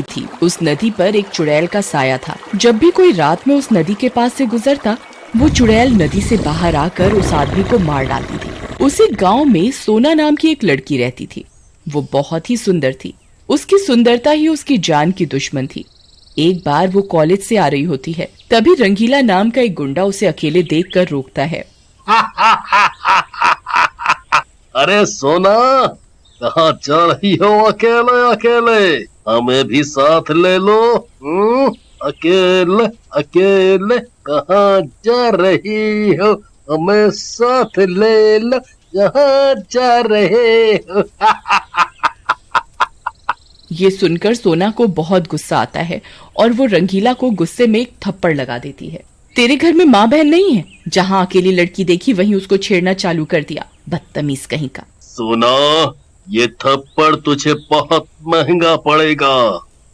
थी। उस नदी पर एक चुड़ैल का साया था। जब भी कोई रात में उस नदी के पास से गुजरता, वो चुड़ैल नदी से बाहर आकर उस आदमी को मार डालती थी। उसी गांव में सोना नाम की एक लड़की रहती थी। वो बहुत ही सुंदर थी। उसकी सुंदरता ही उसकी जान की दुश्मन थी। एक बार वो कॉलेज से आ रही होती है, तभी रंगीला नाम का एक गुंडा उसे अकेले देखकर रोकता है। अरे सोना, कहाँ जा रही हो अकेले अकेले? हमें भी साथ ले लो। अकेले अकेले कहाँ जा रही हो? हमें साथ ले लो, जहाँ जा रहे हो। ये सुनकर सोना को बहुत गुस्सा आता है और वो रंगीला को गुस्से में एक थप्पड़ लगा देती है। तेरे घर में माँ बहन नहीं है? जहाँ अकेली लड़की देखी वहीं उसको छेड़ना चालू कर दिया, बदतमीज कहीं का। सोना, ये थप्पड़ तुझे बहुत महंगा पड़ेगा।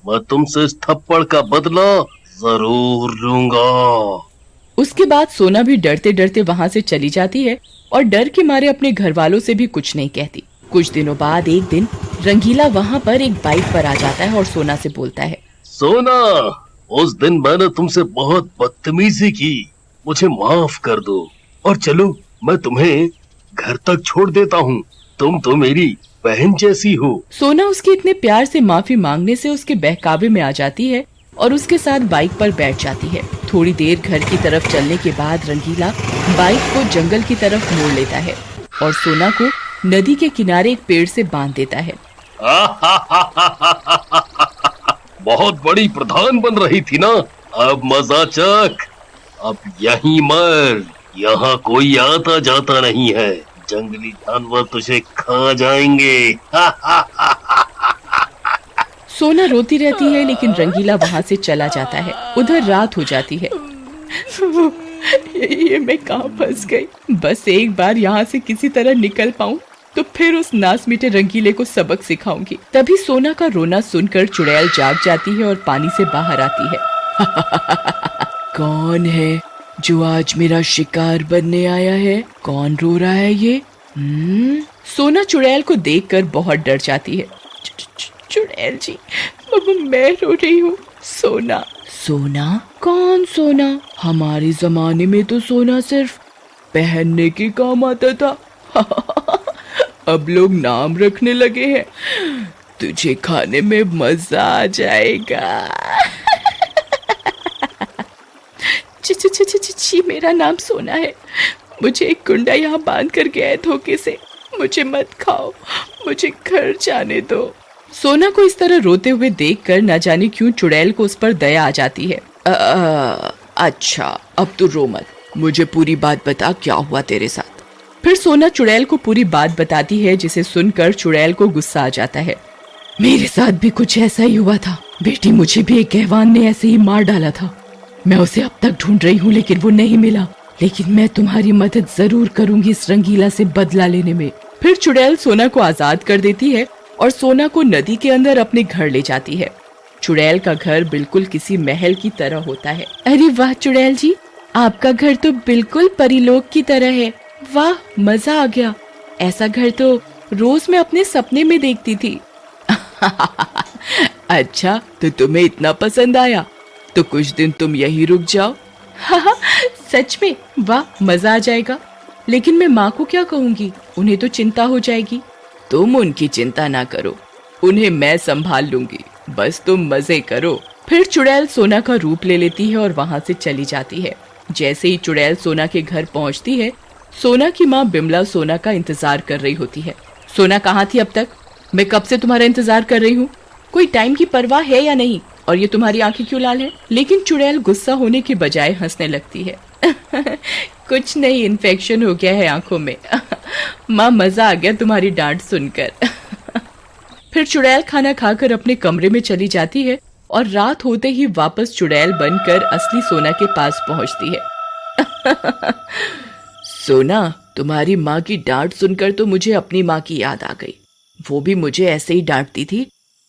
मैं तुमसे इस थप्पड़ का बदला जरूर लूंगा। उसके बाद सोना भी डरते डरते वहाँ से चली जाती है और डर के मारे अपने घर वालों से भी कुछ नहीं कहती। कुछ दिनों बाद एक दिन रंगीला वहाँ पर एक बाइक पर आ जाता है और सोना से बोलता है। सोना, उस दिन मैंने तुमसे बहुत बदतमीजी की, मुझे माफ कर दो और चलो मैं तुम्हें घर तक छोड़ देता हूँ। तुम तो मेरी बहन जैसी हो। सोना उसके इतने प्यार से माफी मांगने से उसके बहकावे में आ जाती है और उसके साथ बाइक पर बैठ जाती है। थोड़ी देर घर की तरफ चलने के बाद रंगीला बाइक को जंगल की तरफ मोड़ लेता है और सोना को नदी के किनारे एक पेड़ से बांध देता है। बहुत बड़ी प्रधान बन रही थी ना, अब मजा चख। अब यहीं मर, यहाँ कोई आता जाता नहीं है। जंगली जानवर तुझे खा जाएंगे। सोना रोती रहती है लेकिन रंगीला वहाँ से चला जाता है। उधर रात हो जाती है। ये मैं कहाँ फंस गई? बस एक बार यहाँ से किसी तरह निकल पाऊं तो फिर उस नास मीठे रंगीले को सबक सिखाऊंगी। तभी सोना का रोना सुनकर चुड़ैल जाग जाती है और पानी से बाहर आती है। कौन है जो आज मेरा शिकार बनने आया है? कौन रो रहा है ये? सोना चुड़ैल को देखकर बहुत डर जाती है। चुड़ैल जी, मैं रो रही हूँ। सोना। सोना? कौन सोना? हमारे जमाने में तो सोना सिर्फ पहनने के काम आता था। अब लोग नाम रखने लगे हैं। तुझे खाने में मजा आ जाएगा। ची, मेरा नाम सोना है। मुझे एक गुंडा यहाँ बांध कर गया है धोखे से। मुझे मत खाओ, मुझे घर जाने दो। सोना को इस तरह रोते हुए देखकर न जाने क्यों चुड़ैल को उस पर दया आ जाती है। अच्छा, अब तू रो मत, मुझे पूरी बात बता, क्या हुआ तेरे साथ? फिर सोना चुड़ैल को पूरी बात बताती है, जिसे सुनकर चुड़ैल को गुस्सा आ जाता है। मेरे साथ भी कुछ ऐसा ही हुआ था बेटी, मुझे भी एक कहवान ने ऐसे ही मार डाला था। मैं उसे अब तक ढूंढ रही हूँ लेकिन वो नहीं मिला, लेकिन मैं तुम्हारी मदद जरूर करूंगी इस रंगीला से बदला लेने में। फिर चुड़ैल सोना को आजाद कर देती है और सोना को नदी के अंदर अपने घर ले जाती है। चुड़ैल का घर बिल्कुल किसी महल की तरह होता है। अरे वाह चुड़ैल जी, आपका घर तो बिल्कुल परीलोक की तरह है। वाह, मजा आ गया। ऐसा घर तो रोज मैं अपने सपने में देखती थी। अच्छा, तो तुम्हें इतना पसंद आया तो कुछ दिन तुम यहीं रुक जाओ। सच में? वाह, मजा आ जाएगा। लेकिन मैं माँ को क्या कहूँगी? उन्हें तो चिंता हो जाएगी। तुम उनकी चिंता ना करो, उन्हें मैं संभाल लूंगी, बस तुम मजे करो। फिर चुड़ैल सोना का रूप ले लेती है और वहाँ से चली जाती है। जैसे ही चुड़ैल सोना के घर पहुँचती है, सोना की माँ बिमला सोना का इंतजार कर रही होती है। सोना, कहाँ थी अब तक? मैं कब से तुम्हारा इंतजार कर रही हूँ। कोई टाइम की परवाह है या नहीं? और ये तुम्हारी आंखें क्यों लाल हैं? लेकिन चुड़ैल गुस्सा होने के बजाय हंसने लगती है। कुछ नहीं, इन्फेक्शन हो गया है आंखों में। माँ, मजा आ गया तुम्हारी डांट सुनकर। फिर चुड़ैल खाना खाकर अपने कमरे में चली जाती है और रात होते ही वापस चुड़ैल बनकर असली सोना के पास पहुंचती है। सोना, तुम्हारी माँ की डांट सुनकर तो मुझे अपनी माँ की याद आ गई। वो भी मुझे ऐसे ही डांटती थी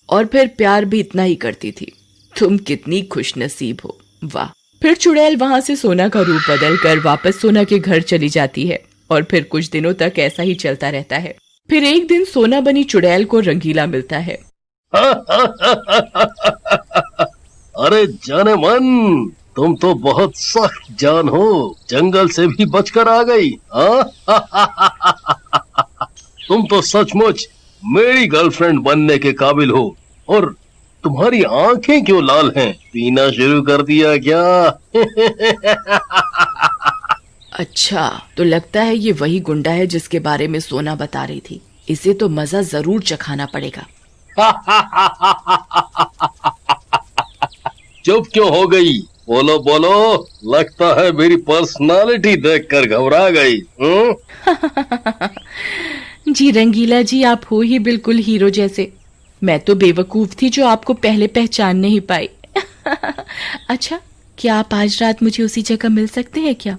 और फिर प्यार भी इतना ही करती थी। तुम कितनी खुशनसीब हो। वाह। फिर चुड़ैल वहां से सोना का रूप बदल कर वापस सोना के घर चली जाती है और फिर कुछ दिनों तक ऐसा ही चलता रहता है। फिर एक दिन सोना बनी चुड़ैल को रंगीला मिलता है। अरे जाने मन, तुम तो बहुत सख्त जान हो, जंगल से भी बचकर आ गई। तुम तो सचमुच मेरी गर्लफ्रेंड बनने के काबिल हो। और तुम्हारी आंखें क्यों लाल हैं? पीना शुरू कर दिया क्या? अच्छा, तो लगता है ये वही गुंडा है जिसके बारे में सोना बता रही थी। इसे तो मजा जरूर चखाना पड़ेगा। चुप क्यों हो गई? बोलो बोलो, लगता है मेरी पर्सनालिटी देखकर घबरा गई। जी रंगीला जी, आप हो ही बिल्कुल हीरो जैसे। मैं तो बेवकूफ थी जो आपको पहले पहचान नहीं पाई। अच्छा, क्या आप आज रात मुझे उसी जगह मिल सकते हैं क्या?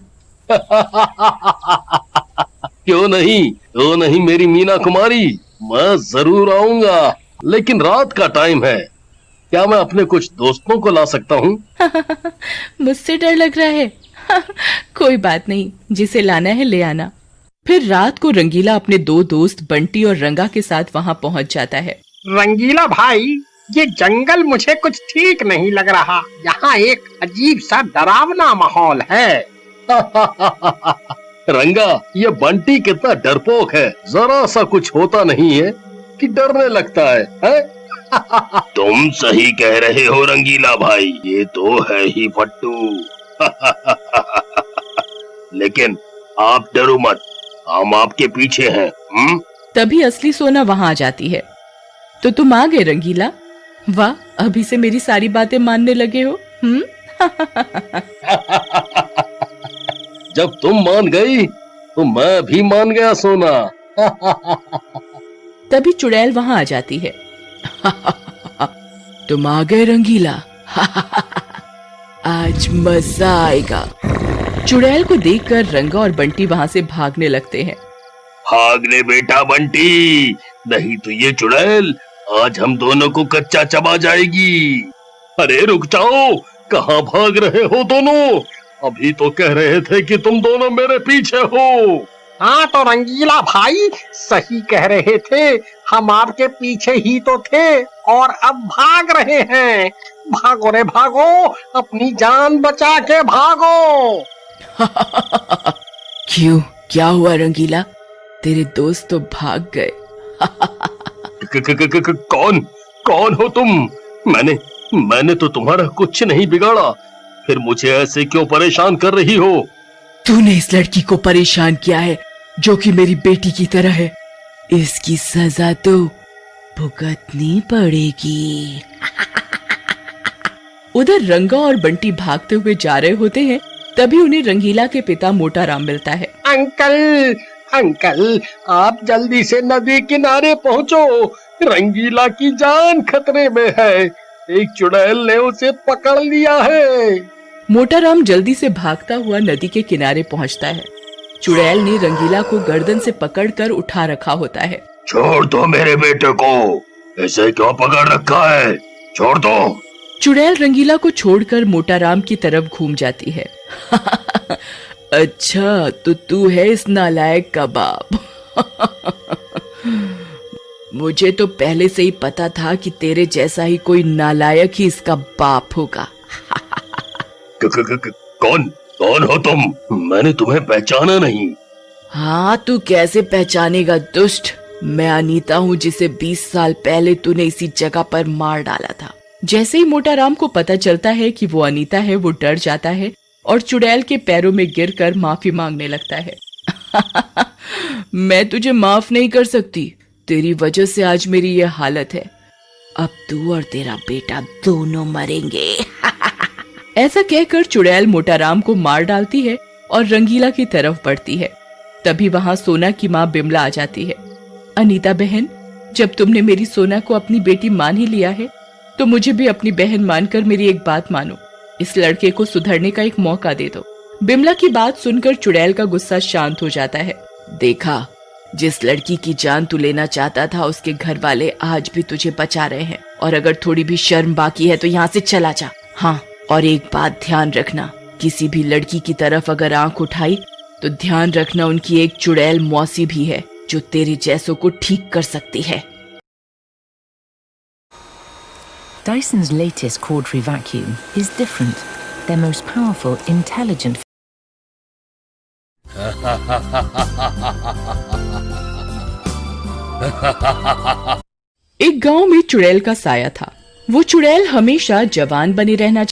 क्यों नहीं, क्यों नहीं मेरी मीना कुमारी, मैं जरूर आऊंगा, लेकिन रात का टाइम है। क्या मैं अपने कुछ दोस्तों को ला सकता हूँ? मुझसे डर लग रहा है। कोई बात नहीं, जिसे लाना है ले आना। फिर रात को रंगीला अपने दो दोस्त बंटी और रंगा के साथ वहां पहुंच जाता है। रंगीला भाई, ये जंगल मुझे कुछ ठीक नहीं लग रहा। यहाँ एक अजीब सा डरावना माहौल है। रंगा, ये बंटी कितना डरपोक है, जरा सा कुछ होता नहीं है कि डरने लगता है? तुम सही कह रहे हो रंगीला भाई, ये तो है ही फट्टू। लेकिन आप डरो मत, हम आपके पीछे हैं। तभी असली सोना वहां आ जाती है। तो तुम आ गए रंगीला? वाह, अभी से मेरी सारी बातें मानने लगे हो। जब तुम मान गई तो मैं भी मान गया सोना। तभी चुड़ैल वहां आ जाती है। तुम आ गए रंगीला। आज मजा आएगा। चुड़ैल को देखकर रंगा और बंटी वहां से भागने लगते हैं। भाग ले बेटा बंटी, नहीं तो ये चुड़ैल आज हम दोनों को कच्चा चबा जाएगी। अरे रुक जाओ, कहाँ भाग रहे हो दोनों? अभी तो कह रहे थे कि तुम दोनों मेरे पीछे हो। हाँ तो रंगीला भाई सही कह रहे थे, हम आपके पीछे ही तो थे और अब भाग रहे हैं। भागो रे भागो, अपनी जान बचा के भागो। क्यों, क्या हुआ रंगीला? तेरे दोस्त तो भाग गए। कौन कौन हो तुम? मैंने तो तुम्हारा कुछ नहीं बिगाड़ा, फिर मुझे ऐसे क्यों परेशान कर रही हो? तूने इस लड़की को परेशान किया है जो कि मेरी बेटी की तरह है। इसकी सजा तो भुगतनी पड़ेगी। उधर रंगा और बंटी भागते हुए जा रहे होते हैं, तभी उन्हें रंगीला के पिता मोटाराम मिलता है। अंकल, अंकल, आप जल्दी से नदी किनारे पहुँचो, रंगीला की जान खतरे में है। एक चुड़ैल ने उसे पकड़ लिया है। मोटाराम जल्दी से भागता हुआ नदी के किनारे पहुंचता है। चुड़ैल ने रंगीला को गर्दन से पकड़कर उठा रखा होता है। छोड़ दो मेरे बेटे को, इसे क्यों पकड़ रखा है? छोड़ दो। चुड़ैल रंगीला को छोड़कर मोटाराम की तरफ घूम जाती है। अच्छा, तो तू है इस नालायक का बाप। मुझे तो पहले से ही पता था कि तेरे जैसा ही कोई नालायक ही इसका बाप होगा। कौन हो तुम? मैंने तुम्हें पहचाना नहीं। हाँ, तू कैसे पहचानेगा दुष्ट? मैं अनीता हूँ, जिसे 20 साल पहले तूने इसी जगह पर मार डाला था। जैसे ही मोटाराम को पता चलता है कि वो अनीता है, वो डर जाता है और चुड़ैल के पैरों में गिरकर माफी मांगने लगता है। मैं तुझे माफ नहीं कर सकती, तेरी वजह से आज मेरी ये हालत है। अब तू और तेरा बेटा दोनों मरेंगे। ऐसा कहकर चुड़ैल मोटाराम को मार डालती है और रंगीला की तरफ बढ़ती है। तभी वहां सोना की माँ बिमला आ जाती है। अनीता बहन, जब तुमने मेरी सोना को अपनी बेटी मान ही लिया है, तो मुझे भी अपनी बहन मानकर मेरी एक बात मानो। इस लड़के को सुधरने का एक मौका दे दो। बिमला की बात सुनकर चुड़ैल का गुस्सा शांत हो जाता है। देखा, जिस लड़की की जान तू लेना चाहता था, उसके घर वाले आज भी तुझे बचा रहे हैं, और अगर थोड़ी भी शर्म बाकी है तो यहाँ से चला जा। हाँ, और एक बात ध्यान रखना, किसी भी लड़की की तरफ अगर आंख उठाई तो ध्यान रखना उनकी एक चुड़ैल मौसी भी है जो तेरे जैसों को ठीक कर सकती है। Dyson's latest cordfree vacuum is different. Their most powerful, intelligent एक गांव में चुड़ैल का साया था। वो चुड़ैल हमेशा जवान बनी रहना